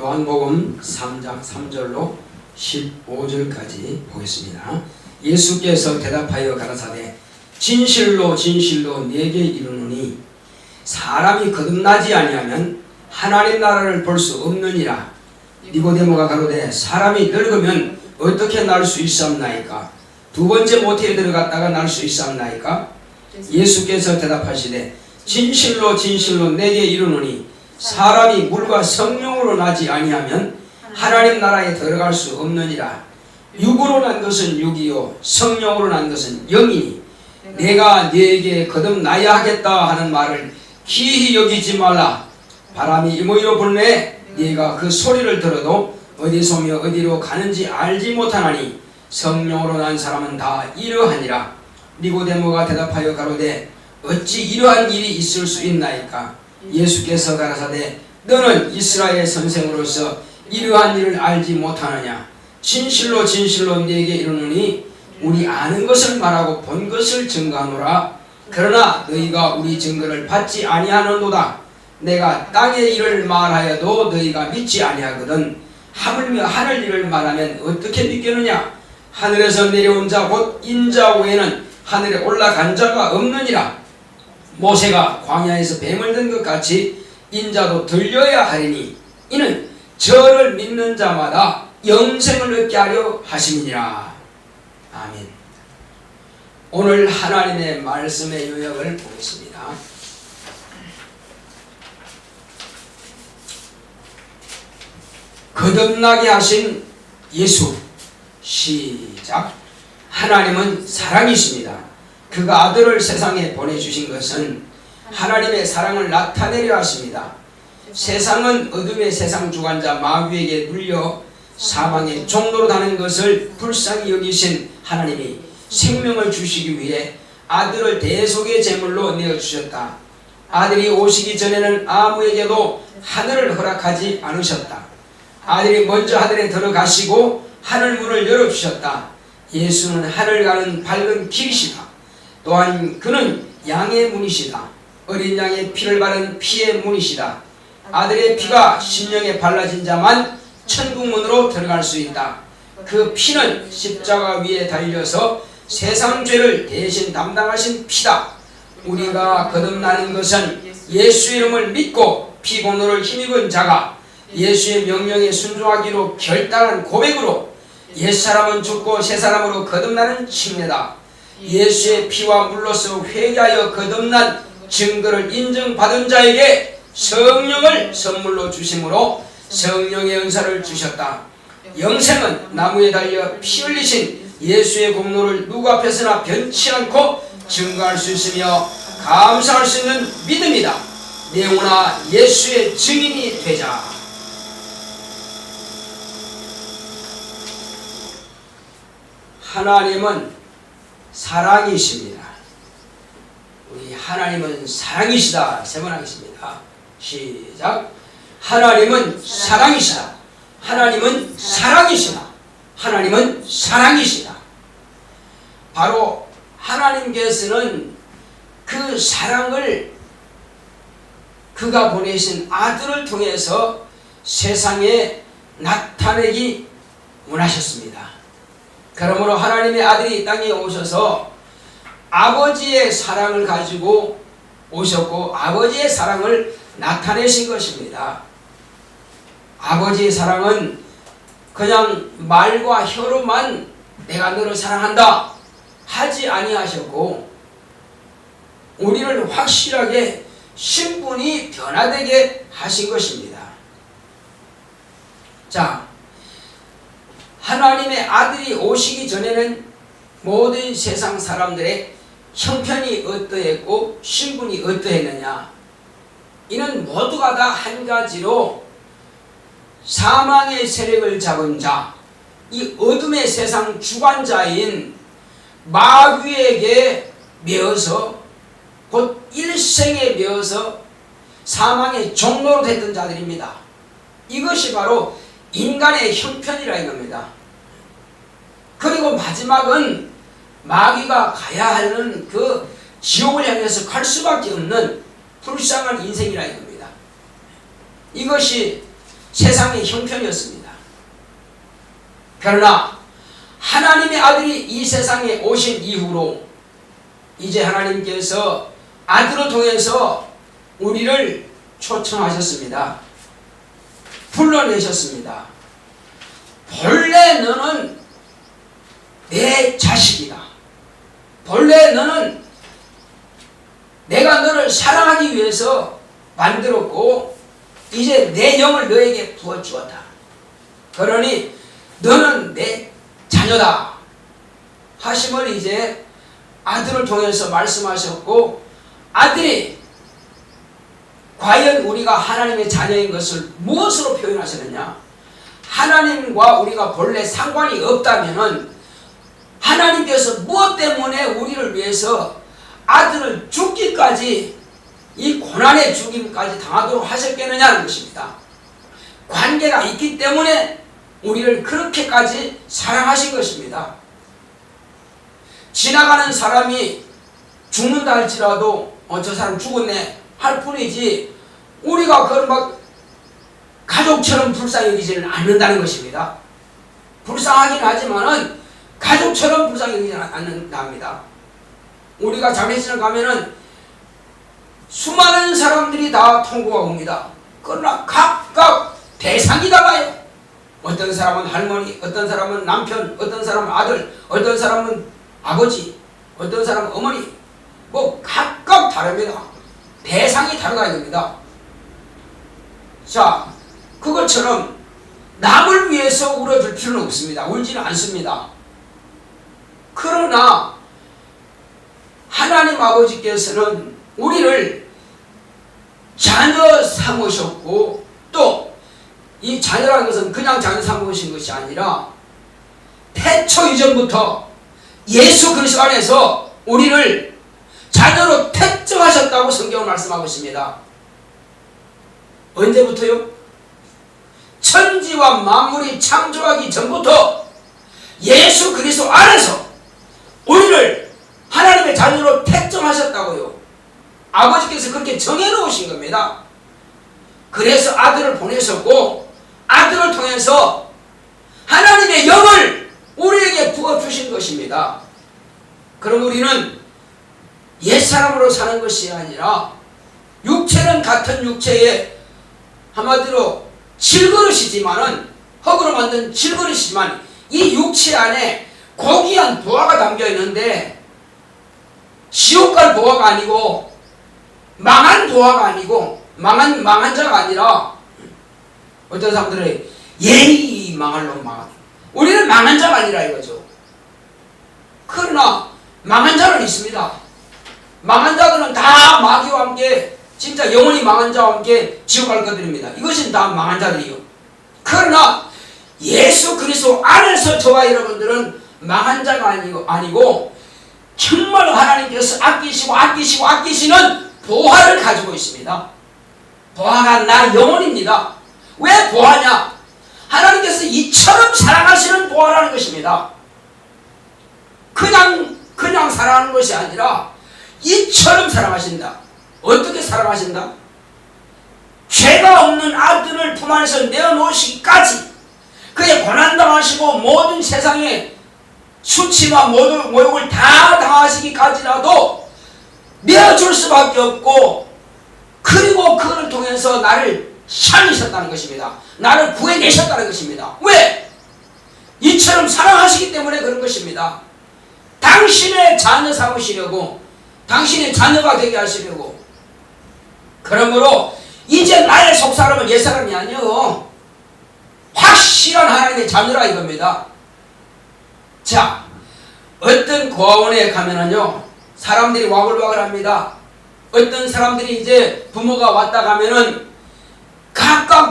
요한복음 3장 3절로 15절까지 보겠습니다. 예수께서 대답하여 가라사대 진실로 진실로 네게 이르노니 사람이 거듭나지 아니하면 하나님 나라를 볼 수 없느니라. 니고데모가 가로되 사람이 늙으면 어떻게 날 수 있사옵나이까? 두 번째 모태에 들어갔다가 날 수 있사옵나이까? 예수께서 대답하시되 진실로 진실로 내게 이르노니 사람이 물과 성령으로 나지 아니하면 하나님 나라에 들어갈 수 없느니라. 육으로 난 것은 육이요 성령으로 난 것은 영이니 내가 네게 거듭나야 하겠다 하는 말을 기히 여기지 말라. 바람이 이모이로 불네 네가 그 소리를 들어도 어디서며 어디로 가는지 알지 못하나니 성령으로 난 사람은 다 이러하니라. 니고데모가 대답하여 가로되 어찌 이러한 일이 있을 수 있나이까? 예수께서 가라사대 너는 이스라엘 선생으로서 이러한 일을 알지 못하느냐? 진실로 진실로 네게 이르노니 우리 아는 것을 말하고 본 것을 증거하노라. 그러나 너희가 우리 증거를 받지 아니하는도다. 내가 땅의 일을 말하여도 너희가 믿지 아니하거든 하물며 하늘 일을 말하면 어떻게 믿겠느냐? 하늘에서 내려온 자 곧 인자 외에는 하늘에 올라간 자가 없느니라. 모세가 광야에서 뱀을 든 것 같이 인자도 들려야 하리니 이는 저를 믿는 자마다 영생을 얻게 하려 하심이니라. 아멘. 오늘 하나님의 말씀의 요약을 보겠습니다. 거듭나게 하신 예수. 시작. 하나님은 사랑이십니다. 그가 아들을 세상에 보내주신 것은 하나님의 사랑을 나타내려 하십니다. 세상은 어둠의 세상 주관자 마귀에게 눌려 사망의 종로로 가는 것을 불쌍히 여기신 하나님이 생명을 주시기 위해 아들을 대속의 제물로 내어주셨다. 아들이 오시기 전에는 아무에게도 하늘을 허락하지 않으셨다. 아들이 먼저 하늘에 들어가시고 하늘 문을 열어주셨다. 예수는 하늘 가는 밝은 길이시다. 또한 그는 양의 문이시다. 어린 양의 피를 바른 피의 문이시다. 아들의 피가 심령에 발라진 자만 천국문으로 들어갈 수 있다. 그 피는 십자가 위에 달려서 세상 죄를 대신 담당하신 피다. 우리가 거듭나는 것은 예수 이름을 믿고 피곤노를 힘입은 자가 예수의 명령에 순종하기로 결단한 고백으로 옛사람은 죽고 새사람으로 거듭나는 칭례다. 예수의 피와 물로서 회개하여 거듭난 증거를 인정받은 자에게 성령을 선물로 주심으로 성령의 은사를 주셨다. 영생은 나무에 달려 피 흘리신 예수의 공로를 누구 앞에서나 변치 않고 증거할 수 있으며 감사할 수 있는 믿음이다. 내 영혼아 예수의 증인이 되자. 하나님은 사랑이십니다. 우리 하나님은 사랑이시다. 세 번 하겠습니다. 시작. 하나님은 사랑이시다. 하나님은 사랑이시다. 하나님은 사랑이시다. 바로 하나님께서는 그 사랑을 그가 보내신 아들을 통해서 세상에 나타내기 원하셨습니다. 그러므로 하나님의 아들이 이 땅에 오셔서 아버지의 사랑을 가지고 오셨고 아버지의 사랑을 나타내신 것입니다. 아버지의 사랑은 그냥 말과 혀로만 내가 너를 사랑한다 하지 아니하셨고 우리를 확실하게 신분이 변화되게 하신 것입니다. 자, 하나님의 아들이 오시기 전에는 모든 세상 사람들의 형편이 어떠했고 신분이 어떠했느냐? 이는 모두가 다 한 가지로 사망의 세력을 잡은 자, 이 어둠의 세상 주관자인 마귀에게 매어서 곧 일생에 매어서 사망의 종로로 됐던 자들입니다. 이것이 바로 인간의 형편이라 이겁니다. 그리고 마지막은 마귀가 가야 하는 그 지옥을 향해서 갈 수밖에 없는 불쌍한 인생이라 이겁니다. 이것이 세상의 형편이었습니다. 그러나 하나님의 아들이 이 세상에 오신 이후로 이제 하나님께서 아들을 통해서 우리를 초청하셨습니다. 불러내셨습니다. 본래 너는 내 자식이다. 본래 너는 내가 너를 사랑하기 위해서 만들었고 이제 내 영을 너에게 부어주었다. 그러니 너는 내 자녀다 하심을 이제 아들을 통해서 말씀하셨고, 아들이 과연 우리가 하나님의 자녀인 것을 무엇으로 표현하셨느냐? 하나님과 우리가 본래 상관이 없다면은 하나님께서 무엇 때문에 우리를 위해서 아들을 죽기까지, 이 고난의 죽임까지 당하도록 하셨겠느냐는 것입니다. 관계가 있기 때문에 우리를 그렇게까지 사랑하신 것입니다. 지나가는 사람이 죽는다 할지라도 저 사람 죽었네 할 뿐이지 우리가 그걸 막 가족처럼 불쌍히 여기지는 않는다는 것입니다. 불쌍하긴 하지만은 가족처럼 불쌍히 여기지 않는답니다. 우리가 장례식을 가면은 수많은 사람들이 다 통보가 옵니다. 그러나 각각 대상이 달라요. 어떤 사람은 할머니, 어떤 사람은 남편, 어떤 사람은 아들, 어떤 사람은 아버지, 어떤 사람은 어머니, 뭐 각각 다릅니다. 대상이 다르다 이겁니다. 자, 그것처럼 남을 위해서 울어줄 필요는 없습니다. 울지는 않습니다. 그러나 하나님 아버지께서는 우리를 자녀 삼으셨고, 또 이 자녀라는 것은 그냥 자녀 삼으신 것이 아니라 태초 이전부터 예수 그리스도 안에서 우리를 자녀로 택정하셨다고 성경은 말씀하고 있습니다. 언제부터요? 천지와 만물이 창조하기 전부터 예수 그리스도 안에서 우리를 하나님의 자녀로 택정하셨다고요. 아버지께서 그렇게 정해놓으신 겁니다. 그래서 아들을 보내셨고, 아들을 통해서 하나님의 영을 우리에게 부어주신 것입니다. 그럼 우리는 옛사람으로 사는 것이 아니라 육체는 같은 육체에 한마디로 질그릇이지만은, 흙으로 만든 질그릇이지만 이 육체 안에 고귀한 보화가 담겨 있는데, 지옥갈 보화가 아니고 망한 보화가 아니고 망한 자가 아니라, 어떤 사람들은 예의 망할 놈 망한, 우리는 망한 자가 아니라 이거죠. 그러나 망한 자는 있습니다. 망한 자들은 다 마귀와 함께, 진짜 영원히 망한 자와 함께 지옥 갈 것들입니다. 이것은 다 망한 자들이요. 그러나 예수 그리스도 안에서 저와 여러분들은 망한 자가 아니고 정말 하나님께서 아끼시는 보화를 가지고 있습니다. 보화가 나 영혼입니다. 왜 보화냐? 하나님께서 이처럼 사랑하시는 보화라는 것입니다. 그냥 사랑하는 것이 아니라 이처럼 사랑하신다. 어떻게 사랑하신다? 죄가 없는 아들을 품 안에서 내어놓으시기까지, 그의 고난당하시고 모든 세상의 수치와 모욕을 다 당하시기까지라도 내어줄 수밖에 없고, 그리고 그를 통해서 나를 살리셨다는 것입니다. 나를 구해내셨다는 것입니다. 왜? 이처럼 사랑하시기 때문에 그런 것입니다. 당신의 자녀 삼으시려고, 당신의 자녀가 되게 하시려고. 그러므로 이제 나의 속사람은 옛사람이 아니요, 확실한 하나님의 자녀라 이겁니다. 자, 어떤 고아원에 가면은요, 사람들이 와글와글합니다. 어떤 사람들이 이제 부모가 왔다 가면은 각각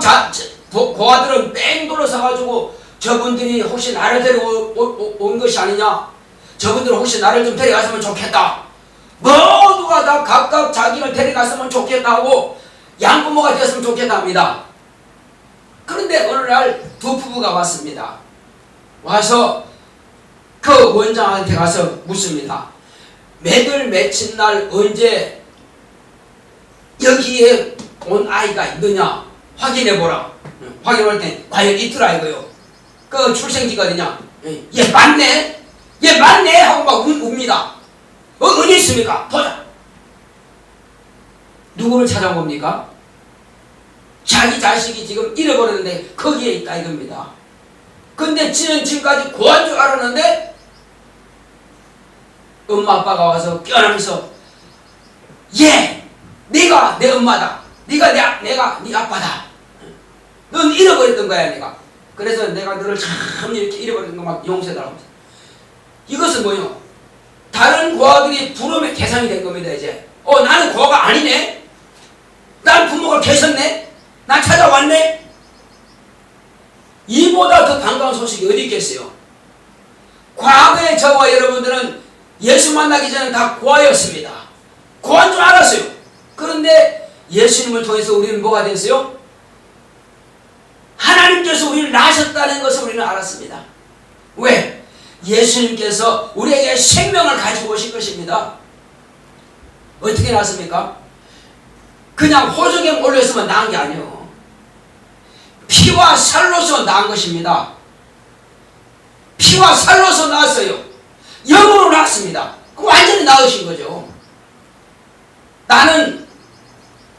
고아들은 뺑 돌아서 가지고, 저분들이 혹시 나를 데려온 것이 아니냐, 저분들은 혹시 나를 좀 데려갔으면 좋겠다, 모두가 다 각각 자기를 데려갔으면 좋겠다 하고 양부모가 되었으면 좋겠다 합니다. 그런데 어느 날 두 부부가 왔습니다. 와서 그 원장한테 가서 묻습니다. 며칠 날 언제 여기에 온 아이가 있느냐 확인해보라. 확인할 때 과연 있더라 이거요. 그 출생지가 어디냐? 얘 맞네? 얘 맞네? 하고 막 웁니다. 어디 있습니까? 보자. 누구를 찾아봅니까? 자기 자식이 지금 잃어버렸는데 거기에 있다 이겁니다. 근데 지는 지금까지 고한 줄 알았는데 엄마 아빠가 와서 껴안으면서 얘 네가 내 엄마다. 네가 내가 네 아빠다. 넌 잃어버렸던 거야 내가. 그래서 내가 너를 참 이렇게 잃어버린 거 막 용서해달라고. 이것은 뭐요? 다른 고아들이 부름의 대상이 된 겁니다. 이제 나는 고아가 아니네. 난 부모가 계셨네. 난 찾아왔네. 이보다 더 반가운 소식이 어디 있겠어요? 과거에 저와 여러분들은 예수 만나기 전에 다 고아였습니다. 고아인 줄 알았어요. 그런데 예수님을 통해서 우리는 뭐가 됐어요? 하나님께서 우리를 낳으셨다는 것을 우리는 알았습니다. 왜? 예수님께서 우리에게 생명을 가지고 오신 것입니다. 어떻게 낳습니까? 그냥 호적에 올렸으면 낳은 게 아니에요. 피와 살로서 낳은 것입니다. 피와 살로서 낳았어요. 영으로 낳았습니다. 완전히 낳으신 거죠. 나는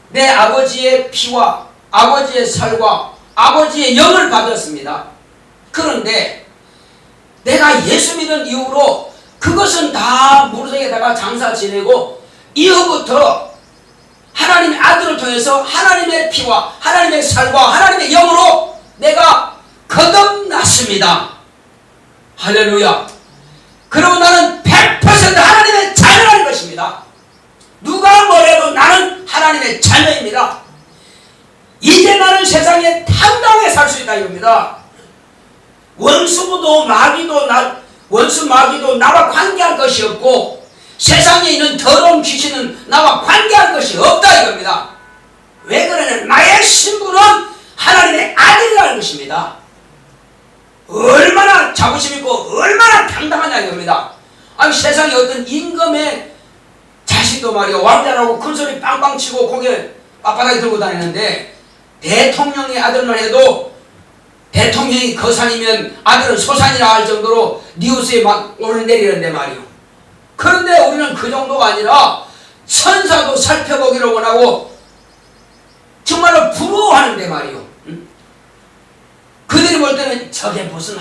내 아버지의 피와 아버지의 살과 아버지의 영을 받았습니다. 그런데 내가 예수 믿은 이후로 그것은 다 무릇에다가 장사 지내고 이후부터 하나님의 아들을 통해서 하나님의 피와 하나님의 살과 하나님의 영으로 내가 거듭났습니다. 할렐루야. 그러면 나는 100% 하나님의 자녀라는 것입니다. 누가 뭐래도 나는 하나님의 자녀입니다. 이제 나는 세상에 당당하게 살 수 있다 이겁니다. 원수 마귀도 나와 관계할 것이 없고 세상에 있는 더러운 귀신은 나와 관계할 것이 없다 이겁니다. 왜 그러냐면 나의 신분은 하나님의 아들이라는 것입니다. 얼마나 자부심 있고 얼마나 당당하냐 이겁니다. 아니 세상에 어떤 임금의 자식도 말이야 왕자라고 큰소리 빵빵 치고 고개 빳빳하게 들고 다니는데 대통령의 아들만 해도 대통령이 거산이면 아들은 소산이라 할 정도로 뉴스에 막 오르내리는데 말이요. 그런데 우리는 그 정도가 아니라 천사도 살펴보기를 원하고 정말로 부러워하는데 말이요. 그들이 볼 때는 저게 무슨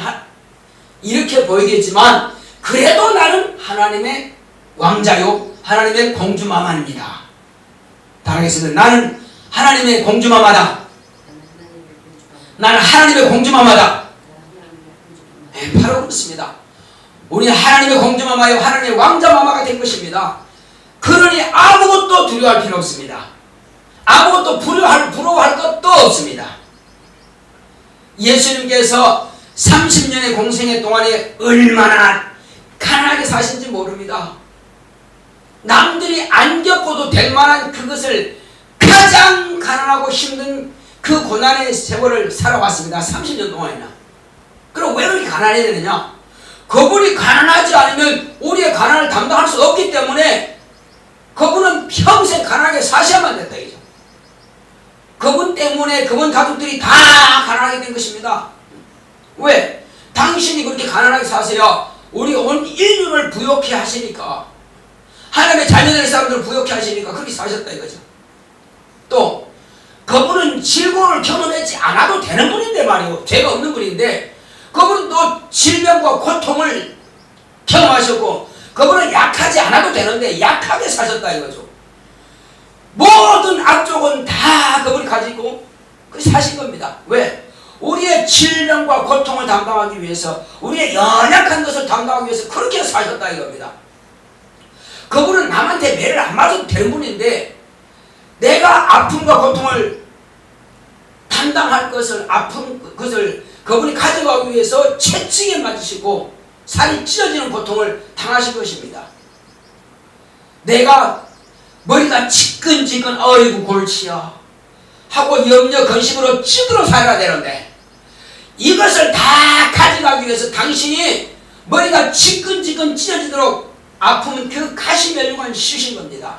이렇게 보이겠지만 그래도 나는 하나님의 왕자요 하나님의 공주마마입니다. 따라하겠습니다. 나는 하나님의 공주마마다. 나는 하나님의 공주마마다. 네, 바로 그렇습니다. 우리는 하나님의 공주마마요 하나님의 왕자마마가 된 것입니다. 그러니 아무것도 두려워할 필요 없습니다. 아무것도 부러워할 것도 없습니다. 예수님께서 30년의 공생애 동안에 얼마나 가난하게 사신지 모릅니다. 남들이 안 겪어도 될 만한 그것을 가장 가난하고 힘든 그 고난의 세월을 살아왔습니다. 30년 동안이나. 그럼 왜 그렇게 가난해야 되느냐? 그분이 가난하지 않으면 우리의 가난을 담당할 수 없기 때문에 그분은 평생 가난하게 사셔야만 됐다 이죠. 그분 때문에 그분 가족들이 다 가난하게 된 것입니다. 왜? 당신이 그렇게 가난하게 사세요. 우리 온 인류를 부욕해 하시니까 하나님의 자녀될 사람들을 부욕해 하시니까 그렇게 사셨다 이거죠. 또 그분은 질고를 경험하지 않아도 되는 분인데 말이요. 죄가 없는 분인데 그분은 또 질병과 고통을 경험하셨고 그분은 약하지 않아도 되는데 약하게 사셨다 이거죠. 모든 악족은 다 그분이 가지고 사신 겁니다. 왜? 우리의 질병과 고통을 담당하기 위해서 우리의 연약한 것을 담당하기 위해서 그렇게 사셨다 이겁니다. 그분은 남한테 매를 안 맞아도 되는 분인데 내가 아픔과 고통을 담당할 것을 아픈 것을 그분이 가져가기 위해서 채찍에 맞으시고 살이 찢어지는 고통을 당하신 것입니다. 내가 머리가 지끈지끈 어이구 골치야 하고 염려 근심으로 찌들어 살아야 되는데 이것을 다 가져가기 위해서 당신이 머리가 지끈지끈 찢어지도록 아프면 그 가시면류관 씌우신 겁니다.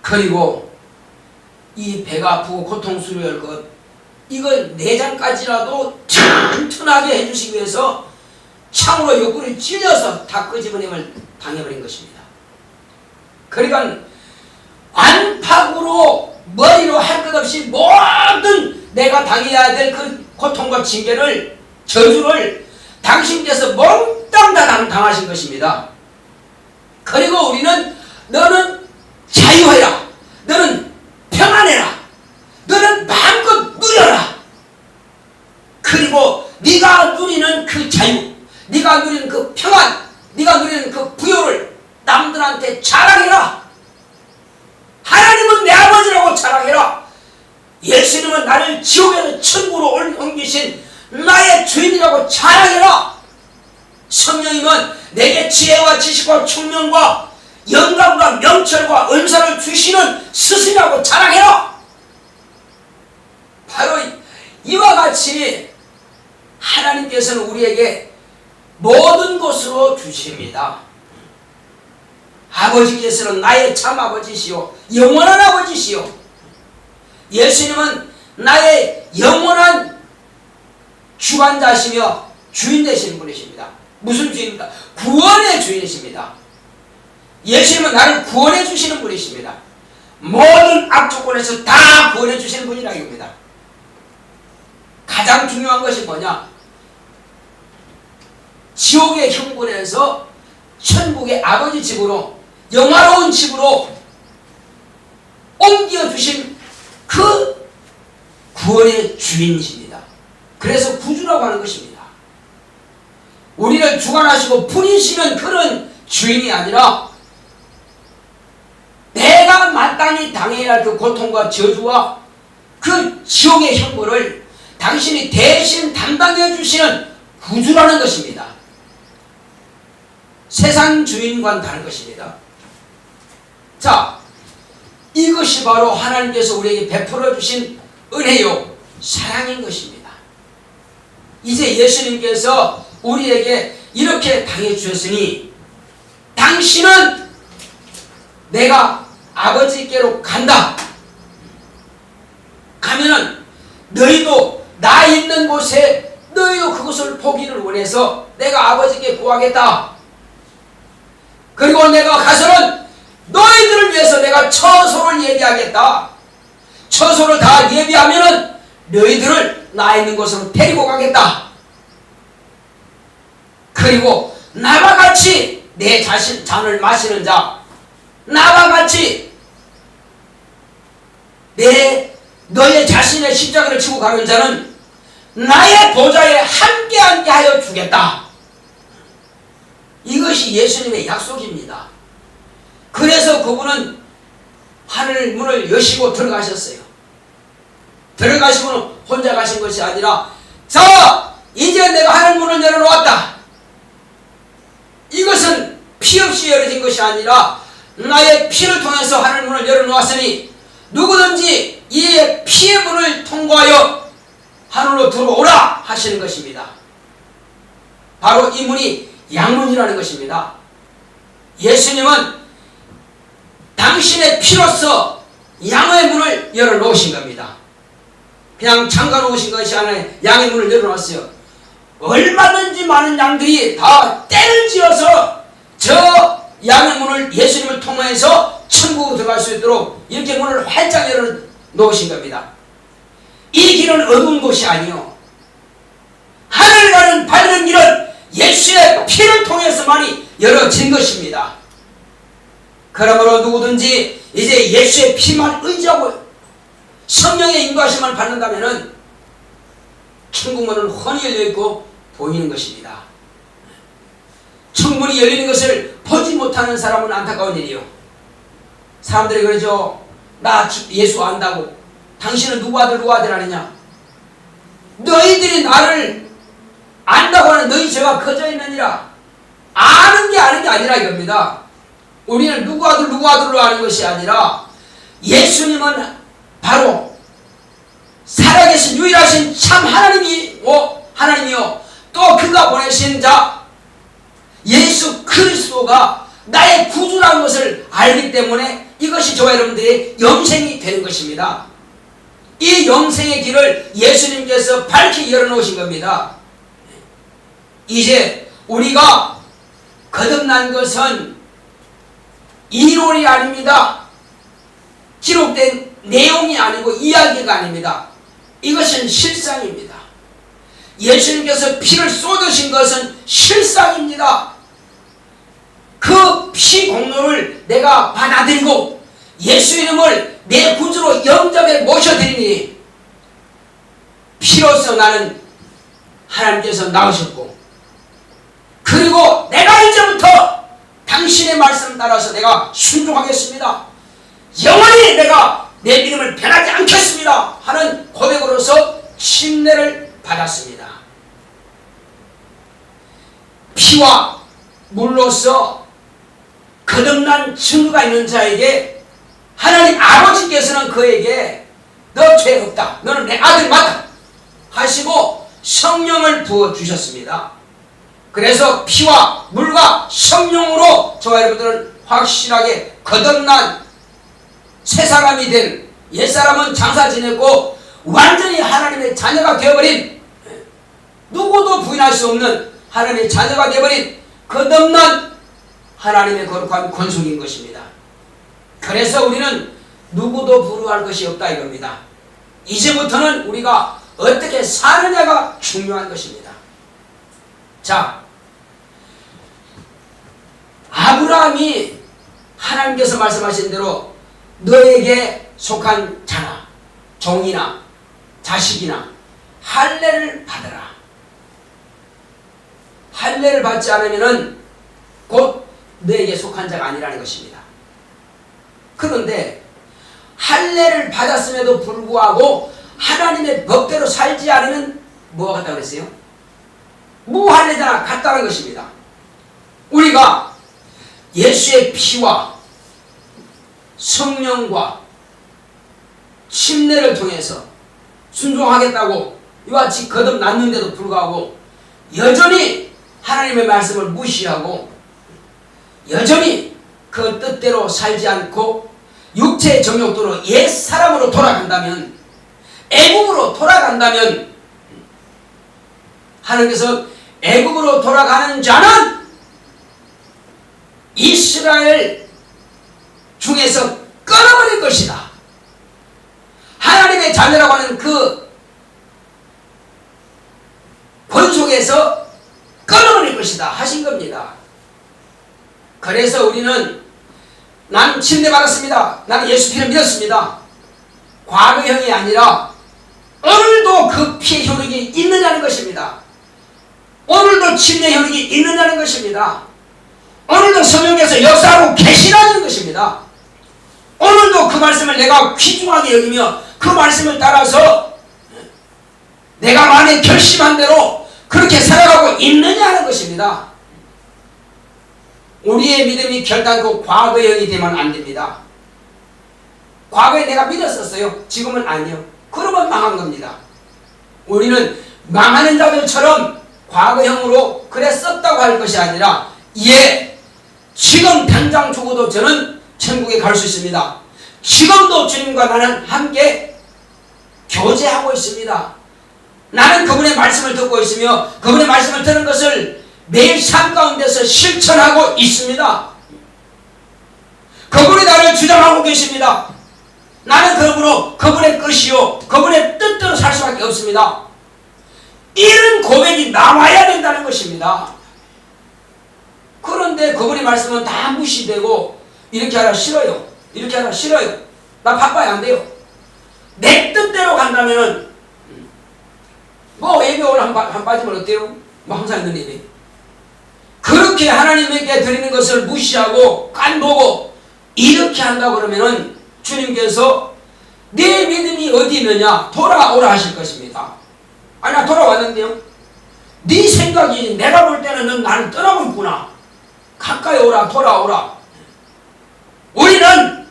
그리고 이 배가 아프고 고통스러울 것, 이걸 내장까지라도 튼튼하게 해주시기 위해서 창으로 옆구리 찔려서 다 끄집어내을 당해버린 것입니다. 그러니까 안팎으로 머리로 할 것 없이 모든 내가 당해야 될 그 고통과 징계를, 저주를 당신께서 몽땅 다 당하신 것입니다. 그리고 우리는 너는 자유해라, 너는 평안해라, 너는 마음껏 누려라. 그리고 네가 누리는 그 자유, 네가 누리는 그 평안, 네가 누리는 그 부요를 남들한테 자랑해라. 하나님은 내 아버지라고 자랑해라. 예수님은 나를 지옥에서 천국으로 옮기신 나의 주인이라고 자랑해라. 성령님은 내게 지혜와 지식과 총명과 영감과 명철과 은사를 주시는 스승이라고 자랑해라. 바로 이와 같이 하나님께서는 우리에게 모든 것으로 주십니다. 아버지께서는 나의 참 아버지시요 영원한 아버지시요, 예수님은 나의 영원한 주관자시며 주인 되시는 분이십니다. 무슨 주인입니까? 구원의 주인이십니다. 예수님은 나를 구원해 주시는 분이십니다. 모든 악조건에서 다 구원해 주시는 분이라 이겁니다. 가장 중요한 것이 뭐냐? 지옥의 형벌에서 천국의 아버지 집으로, 영화로운 집으로 옮겨주신 그 구원의 주인이십니다. 그래서 구주라고 하는 것입니다. 우리를 주관하시고 부리시는 그런 주인이 아니라 내가 마땅히 당해야 할 그 고통과 저주와 그 지옥의 형벌을 당신이 대신 담당해 주시는 구주라는 것입니다. 세상 주인과는 다른 것입니다. 자, 이것이 바로 하나님께서 우리에게 베풀어 주신 은혜요 사랑인 것입니다. 이제 예수님께서 우리에게 이렇게 당해 주셨으니 당신은 내가 아버지께로 간다. 가면은 너희도 나 있는 곳에 너희도 그것을 보기를 원해서 내가 아버지께 구하겠다. 그리고 내가 가서는 너희들을 위해서 내가 처소를 예비하겠다. 처소를 다 예비하면은 너희들을 나 있는 곳으로 데리고 가겠다. 그리고 나와 같이 내 자신 잔을 마시는 자, 나와 같이 너의 자신의 십자가를 지고 가는 자는 나의 보좌에 함께 하여 주겠다. 이것이 예수님의 약속입니다. 그래서 그분은 하늘 문을 여시고 들어가셨어요. 들어가시고는 혼자 가신 것이 아니라, 자, 이제 내가 하늘 문을 열어놓았다. 이것은 피 없이 열어진 것이 아니라 나의 피를 통해서 하늘 문을 열어놓았으니 누구든지 이 피의 문을 통과하여 하늘로 들어오라 하시는 것입니다. 바로 이 문이 양문이라는 것입니다. 예수님은 당신의 피로서 양의 문을 열어놓으신 겁니다. 그냥 잠가 놓으신 것이 아니라 양의 문을 열어놨어요. 얼마든지 많은 양들이 다 떼를 지어서 저 양의 문을 예수님을 통해서 천국으로 들어갈 수 있도록 이렇게 문을 활짝 열어놓으신 겁니다. 이 길은 어두운 곳이 아니요, 하늘 가는 밝은 길은 예수의 피를 통해서만이 열어진 것입니다. 그러므로 누구든지 이제 예수의 피만 의지하고 성령의 인도하심을 받는다면 천국문은 훤히 열려있고 보이는 것입니다. 천국문이 열리는 것을 보지 못하는 사람은 안타까운 일이요. 사람들이 그러죠. 나 예수 안다고. 당신은 누구 아들 누구 아들 아니냐. 너희들이 나를 안다고 하는 너희 죄가 커져 있느니라. 아는 게 아니라 이겁니다. 우리는 누구 아들 누구 아들로 아는 것이 아니라 예수님은 바로 살아계신 유일하신 참 하나님이요 또 그가 보내신 자 예수 그리스도가 나의 구주라는 것을 알기 때문에 이것이 저와 여러분들의 영생이 되는 것입니다. 이 영생의 길을 예수님께서 밝히 열어놓으신 겁니다. 이제 우리가 거듭난 것은 이론이 아닙니다. 기록된 내용이 아니고 이야기가 아닙니다. 이것은 실상입니다. 예수님께서 피를 쏟으신 것은 실상입니다. 그 피 공로를 내가 받아들이고 예수 이름을 내 구주로 영접에 모셔드리니 피로서 나는 하나님께서 낳으셨고, 그리고 내가 이제부터 당신의 말씀 따라서 내가 순종하겠습니다. 영원히 내가 내 믿음을 변하지 않겠습니다 하는 고백으로서 침례를 받았습니다. 피와 물로서 거듭난 증거가 있는 자에게 하나님 아버지께서는 그에게 너 죄 없다, 너는 내 아들 맞다 하시고 성령을 부어주셨습니다. 그래서 피와 물과 성령으로 저와 여러분들은 확실하게 거듭난 새 사람이 된, 옛사람은 장사 지냈고 완전히 하나님의 자녀가 되어버린, 누구도 부인할 수 없는 하나님의 자녀가 되어버린 거듭난 하나님의 거룩한 권속인 것입니다. 그래서 우리는 누구도 부러워할 것이 없다 이겁니다. 이제부터는 우리가 어떻게 사느냐가 중요한 것입니다. 자, 아브라함이 하나님께서 말씀하신 대로 너에게 속한 자나 종이나 자식이나 할례를 받아라. 할례를 받지 않으면 곧 너에게 속한 자가 아니라는 것입니다. 그런데 할례를 받았음에도 불구하고 하나님의 법대로 살지 않으면 뭐가 같다고 그랬어요? 무할례자나 같다는 것입니다. 우리가 예수의 피와 성령과 침례를 통해서 순종하겠다고 이와 같이 거듭났는데도 불구하고 여전히 하나님의 말씀을 무시하고 여전히 그 뜻대로 살지 않고 육체의 정욕대로 옛사람으로 돌아간다면, 애국으로 돌아간다면, 하나님께서 애국으로 돌아가는 자는 이스라엘 중에서 끊어버릴 것이다. 하나님의 자녀라고 하는 그 권속에서 끊어버릴 것이다 하신 겁니다. 그래서 우리는 나는 침례 받았습니다, 나는 예수 피를 믿었습니다, 과거형이 아니라 오늘도 그 피의 효력이 있느냐는 것입니다. 오늘도 침례 효력이 있느냐는 것입니다. 오늘도 성령께서 역사하고 계시라는 것입니다. 오늘도 그 말씀을 내가 귀중하게 여기며 그 말씀을 따라서 내가 만에 결심한 대로 그렇게 살아가고 있느냐 하는 것입니다. 우리의 믿음이 결단코 과거형이 되면 안 됩니다. 과거에 내가 믿었었어요, 지금은 아니요, 그러면 망한 겁니다. 우리는 망하는 자들처럼 과거형으로 그래 썼다고 할 것이 아니라, 예, 지금 당장 죽어도 저는 천국에 갈 수 있습니다. 지금도 주님과 나는 함께 교제하고 있습니다. 나는 그분의 말씀을 듣고 있으며 그분의 말씀을 듣는 것을 매일 삶 가운데서 실천하고 있습니다. 그분이 나를 주장하고 계십니다. 나는 그러므로 그분의 뜻이요 그분의 뜻대로 살 수밖에 없습니다. 이런 고백이 나와야 된다는 것입니다. 그런데 그분의 말씀은 다 무시되고, 이렇게 하라 싫어요, 이렇게 하라 싫어요, 나 바빠야 안 돼요, 내 뜻대로 간다면은 뭐 예배오늘 한 빠지면 어때요? 뭐 항상 있는 일이. 그렇게 하나님에게 드리는 것을 무시하고 깐보고 이렇게 한다고 그러면은 주님께서 내 믿음이 어디 있느냐 돌아오라 하실 것입니다. 아니, 나 돌아왔는데요, 네 생각이 내가 볼 때는 넌 나를 떠나고 있구나, 가까이 오라, 돌아오라. 우리는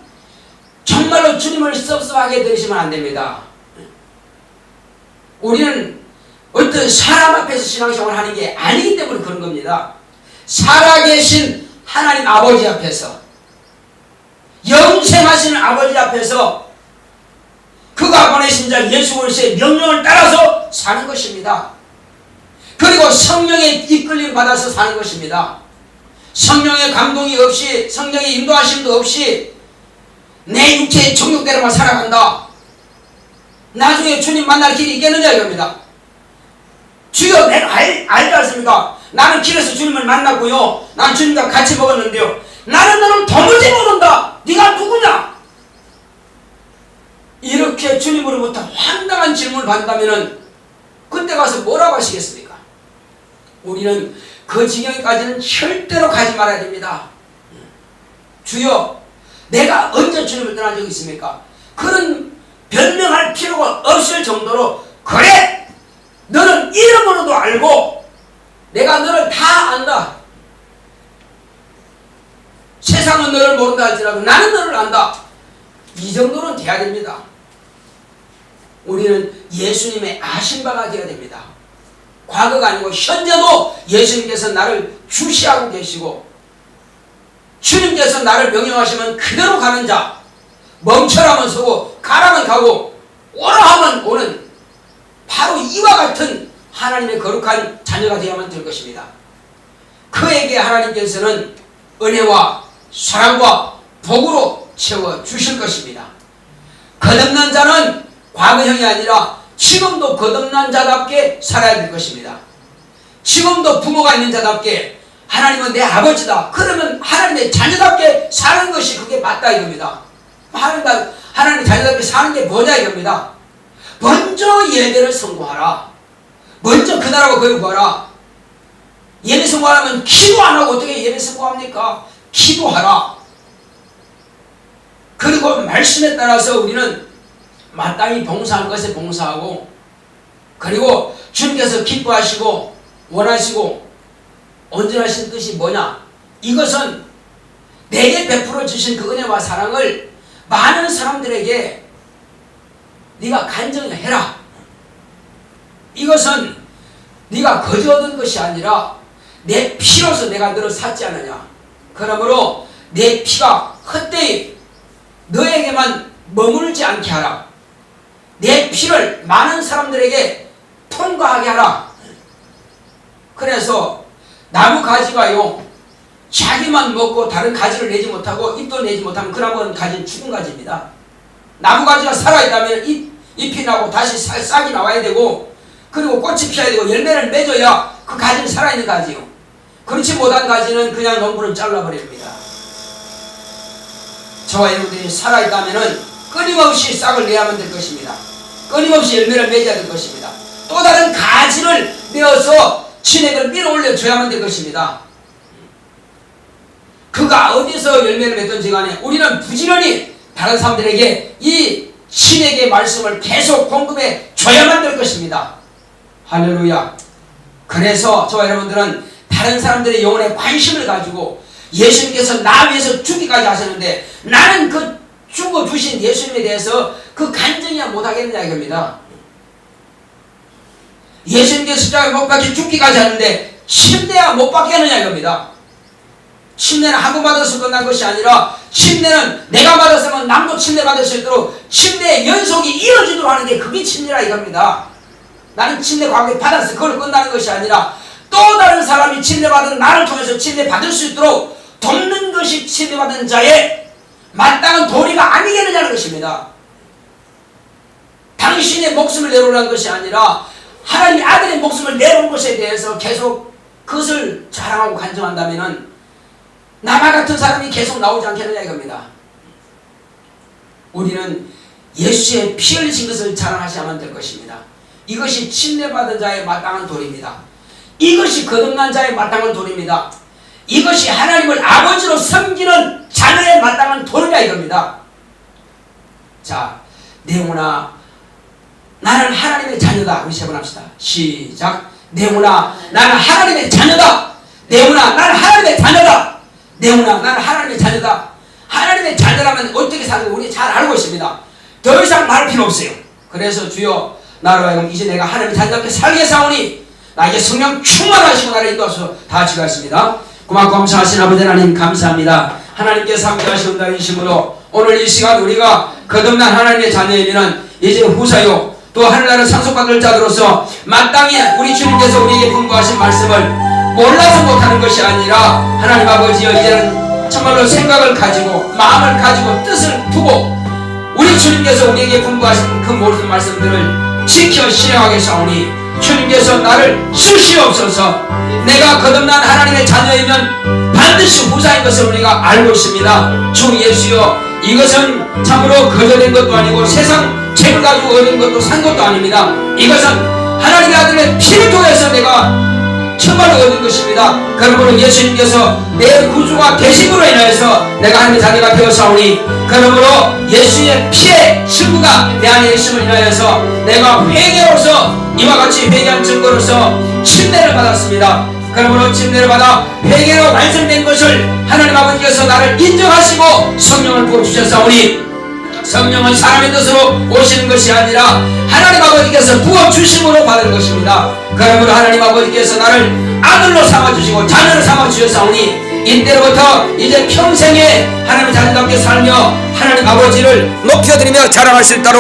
정말로 주님을 섭섭하게 들으시면 안 됩니다. 우리는 어떤 사람 앞에서 신앙생활을 하는 게 아니기 때문에 그런 겁니다. 살아계신 하나님 아버지 앞에서, 영생하시는 아버지 앞에서 그가 보내신 자 예수 그리스도의 명령을 따라서 사는 것입니다. 그리고 성령의 이끌림 받아서 사는 것입니다. 성령의 감동이 없이, 성령의 인도하심도 없이 내 육체의 정욕대로만 살아간다. 나중에 주님 만날 길이 있겠느냐 이겁니다. 주여, 내가 알지 않습니까? 나는 길에서 주님을 만났고요, 난 주님과 같이 먹었는데요, 나는 너를 도무지 모른다. 네가 누구냐? 이렇게 주님으로부터 황당한 질문을 받는다면 그때 가서 뭐라고 하시겠습니까? 우리는 그 지경까지는 절대로 가지 말아야 됩니다. 주여, 내가 언제 주님을 떠난 적이 있습니까? 그런 변명할 필요가 없을 정도로, 그래, 너는 이름으로도 알고 내가 너를 다 안다. 세상은 너를 모른다 할지라도 나는 너를 안다. 이 정도는 돼야 됩니다. 우리는 예수님의 아신 바가 되어야 됩니다. 과거가 아니고 현재도 예수님께서 나를 주시하고 계시고, 주님께서 나를 명령하시면 그대로 가는 자, 멈춰라면 서고 가라면 가고 오라 하면 오는, 바로 이와 같은 하나님의 거룩한 자녀가 되어야만 될 것입니다. 그에게 하나님께서는 은혜와 사랑과 복으로 채워주실 것입니다. 거듭난 자는 과거형이 아니라 지금도 거듭난 자답게 살아야 될 것입니다. 지금도 부모가 있는 자답게, 하나님은 내 아버지다, 그러면 하나님의 자녀답게 사는 것이 그게 맞다 이겁니다. 하나님의 자녀답게 사는 게 뭐냐 이겁니다. 먼저 예배를 선고하라. 먼저 그날하고 거기 구하라. 예배 선고하려면 기도 안 하고 어떻게 예배 선고합니까? 기도하라. 그리고 말씀에 따라서 우리는 마땅히 봉사한 것에 봉사하고, 그리고 주님께서 기뻐하시고 원하시고 온전하신 뜻이 뭐냐? 이것은 내게 베풀어 주신 그 은혜와 사랑을 많은 사람들에게 네가 간증을 해라. 이것은 네가 거저 얻은 것이 아니라 내 피로서 내가 너를 샀지 않느냐. 그러므로 내 피가 헛되이 너에게만 머물지 않게 하라. 내 피를 많은 사람들에게 통과하게 하라. 그래서 나무 가지가요, 자기만 먹고 다른 가지를 내지 못하고 잎도 내지 못하면 그 나무는 가지는 죽은 가지입니다. 나무 가지가 살아있다면 잎이 나고 다시 싹이 나와야 되고, 그리고 꽃이 피어야 되고 열매를 맺어야 그 가지는 살아있는 가지요. 그렇지 못한 가지는 그냥 농부는 잘라버립니다. 저와 여러분들이 살아있다면 끊임없이 싹을 내야만 될 것입니다. 끊임없이 열매를 맺어야 될 것입니다. 또 다른 가지를 내어서 진액을 밀어올려 줘야만 될 것입니다. 그가 어디서 열매를 맺든지 간에 우리는 부지런히 다른 사람들에게 이 신에게 말씀을 계속 공급해 줘야만 될 것입니다. 할렐루야. 그래서 저와 여러분들은 다른 사람들의 영혼에 관심을 가지고, 예수님께서 나 위해서 죽기까지 하셨는데 나는 그 죽어주신 예수님에 대해서 그 간증이야 못하겠느냐 이겁니다. 예수님께서 십자가에 못 박혀 죽기까지 하는데 침례야 못 받겠느냐 이겁니다. 침례는 한 번 받아서 끝난 것이 아니라, 침례는 내가 받았으면 남도 침례 받을 수 있도록 침례의 연속이 이어지도록 하는 게 그게 침례라 이겁니다. 나는 침례 과거에 받았어, 그걸 끝나는 것이 아니라 또 다른 사람이 침례 받은 나를 통해서 침례 받을 수 있도록 돕는 것이 침례 받은 자의 마땅한 도리가 아니겠느냐는 것입니다. 당신의 목숨을 내놓으라는 것이 아니라 하나님의 아들의 목숨을 내놓은 것에 대해서 계속 그것을 자랑하고 간증한다면 나와 같은 사람이 계속 나오지 않겠느냐 이겁니다. 우리는 예수의 피 흘리신 것을 자랑하셔야만 될 것입니다. 이것이 침례받은 자의 마땅한 도리입니다. 이것이 거듭난 자의 마땅한 도리입니다. 이것이 하나님을 아버지로 섬기는 자녀의 마땅한 도리라 이겁니다. 자, 내오나 나는 하나님의 자녀다. 우리 세 번 합시다. 시작. 내오나 나는 하나님의 자녀다. 내오나 나는 하나님의 자녀다. 내오나 나는 하나님의 자녀다. 하나님의 자녀라면 어떻게 사는지 우리 잘 알고 있습니다. 더 이상 말할 필요 없어요. 그래서 주여, 나로 하여금 이제 내가 하나님의 자녀답게 살게 사오니 나에게 성령 충만하시고 나를 인도하소서. 다 같이 가겠습니다. 고맙고 감사하신 아버지 하나님 감사합니다. 하나님께서 함께 하시는 날이심으로 오늘 이 시간 우리가 거듭난 하나님의 자녀이면 이제 후사요 또 하늘나라 상속받을 자들로서 마땅히 우리 주님께서 우리에게 분부하신 말씀을 몰라서 못하는 것이 아니라 하나님 아버지여 이제는 정말로 생각을 가지고 마음을 가지고 뜻을 두고 우리 주님께서 우리에게 분부하신 그 모든 말씀들을 지켜 실행하게 사오니 주님께서 나를 쓰시옵소서. 내가 거듭난 하나님의 자녀이면 반드시 후사인 것을 우리가 알고 있습니다. 주 예수여, 이것은 참으로 거저된 것도 아니고 세상 책을 가지고 얻은 것도 산 것도 아닙니다. 이것은 하나님의 아들의 피를 통해서 내가 정말로 얻은 것입니다. 그러므로 예수님께서 내 구주가 되심으로 인하여서 내가 하나님의 자녀가 되었사오니, 그러므로 예수의 피의 승부가 내 안에 있음을 인하여서 내가 회개로서 이와 같이 회개한 증거로서 침례를 받았습니다. 그러므로 침례를 받아 회개로 완성된 것을 하나님 아버지께서 나를 인정하시고 성령을 부어주셨사오니, 성령은 사람의 뜻으로 오시는 것이 아니라 하나님 아버지께서 부어주심으로 받은 것입니다. 그러므로 하나님 아버지께서 나를 아들로 삼아주시고 자녀로 삼아주셨사오니 이때로부터 이제 평생에 하나님의 자녀답게 살며 하나님 아버지를 높여드리며 자랑할 수 있도록